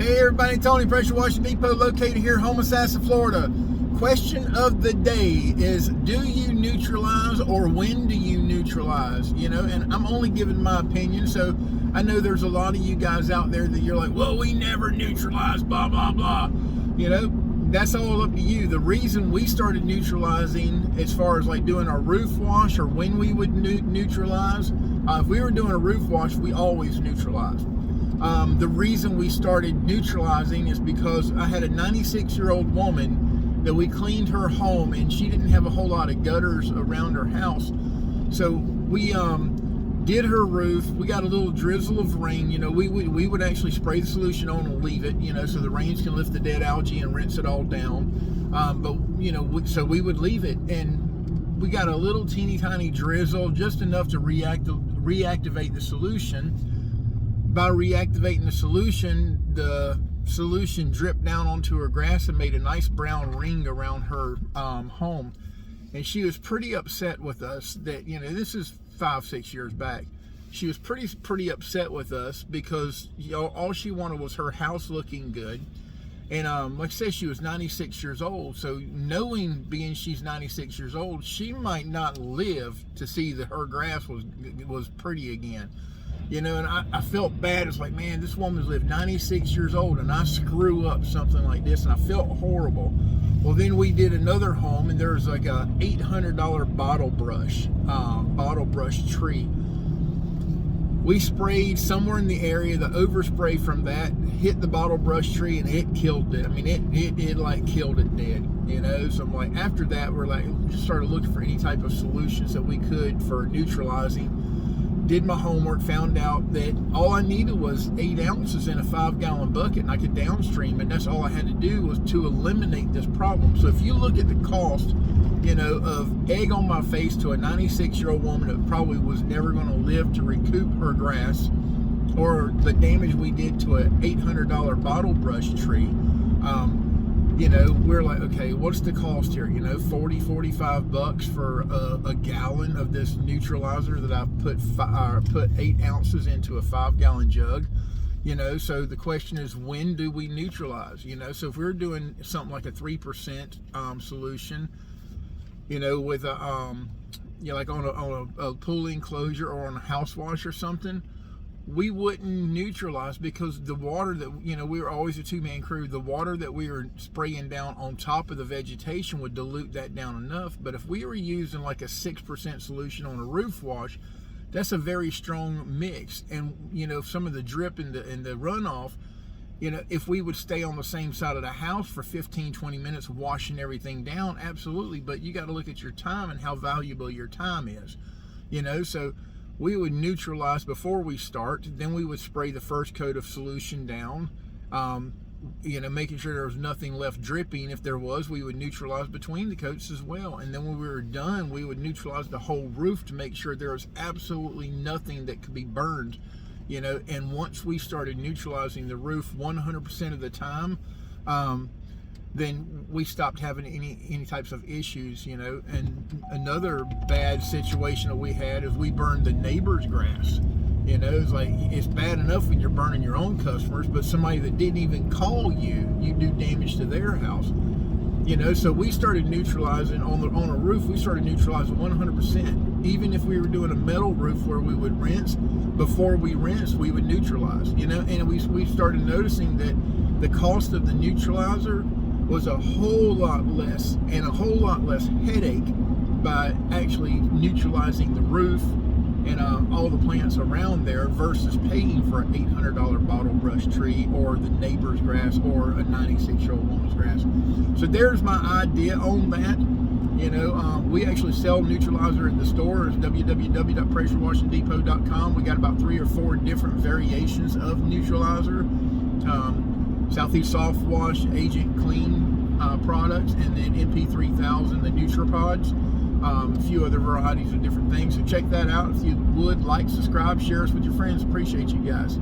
Hey everybody, Tony, Pressure Washing Depot, located here in Homosassa, Florida. Question of the day is, do you neutralize, or when do you neutralize? You know, and I'm only giving my opinion, so I know there's a lot of you guys out there that you're like, well, we never neutralize, blah, blah, blah. You know, that's all up to you. The reason we started neutralizing, as far as like doing our roof wash or when we would neutralize, if we were doing a roof wash, we always neutralized. The reason we started neutralizing is because I had a 96-year-old woman that we cleaned her home, and she didn't have a whole lot of gutters around her house. So we did her roof. We got a little drizzle of rain. You know, we would actually spray the solution on and leave it, you know, so the rains can lift the dead algae and rinse it all down. But, you know, so we would leave it, and we got a little teeny tiny drizzle, just enough to reactivate the solution. By reactivating the solution dripped down onto her grass and made a nice brown ring around her home. And she was pretty upset with us that, you know, this is 5-6 years back. She was pretty upset with us because, you know, all she wanted was her house looking good. And like I said, she was 96 years old. So knowing, being she's 96 years old, she might not live to see that her grass was pretty again. You know, and I felt bad. It's like, man, this woman's lived 96 years old, and I screw up something like this, and I felt horrible. Well, then we did another home, and there was like a $800 bottle brush tree. We sprayed somewhere in the area. The overspray from that hit the bottle brush tree, and it killed it. I mean, it like killed it dead. You know, so I'm like, after that, we're like, just started looking for any type of solutions that we could for neutralizing. Did my homework, found out that all I needed was 8 ounces in a 5-gallon bucket, and I could downstream, and that's all I had to do was to eliminate this problem. So if you look at the cost, you know, of egg on my face to a 96-year-old woman that probably was never going to live to recoup her grass, or the damage we did to an $800 bottle brush tree, you know, we're like, okay, what's the cost here? You know, 45 bucks for a gallon of this neutralizer that I put 8 ounces into a 5-gallon jug. You know, so the question is, when do we neutralize? You know, so if we're doing something like a 3% solution, you know, with a you know, like on a pool enclosure or on a house wash or something, we wouldn't neutralize, because the water that, you know, we were always a 2-man crew. The water that we were spraying down on top of the vegetation would dilute that down enough. But if we were using like a 6% solution on a roof wash, that's a very strong mix. And, you know, some of the drip and the runoff, you know, if we would stay on the same side of the house for 15-20 minutes washing everything down, absolutely. But you got to look at your time and how valuable your time is, you know. So we would neutralize before we start. Then we would spray the first coat of solution down, you know, making sure there was nothing left dripping. If there was, we would neutralize between the coats as well. And then when we were done, we would neutralize the whole roof to make sure there was absolutely nothing that could be burned, you know. And once we started neutralizing the roof 100% of the time, then we stopped having any types of issues, you know. And another bad situation that we had is we burned the neighbor's grass. You know, it's like, it's bad enough when you're burning your own customers, but somebody that didn't even call you do damage to their house. You know, so we started neutralizing on a roof. We started neutralizing 100%. Even if we were doing a metal roof where we would rinse, before we rinsed, we would neutralize. You know, and we started noticing that the cost of the neutralizer was a whole lot less, and a whole lot less headache by actually neutralizing the roof and all the plants around there, versus paying for an $800 bottle brush tree or the neighbor's grass or a 96-year-old woman's grass. So there's my idea on that. You know, we actually sell neutralizer at the store. It's www.pressurewashingdepot.com. We got about 3 or 4 different variations of neutralizer. Southeast Soft Wash, Agent Clean products, and then MP3000, the Neutropods. A few other varieties of different things. So check that out. If you would, like, subscribe, share us with your friends. Appreciate you guys.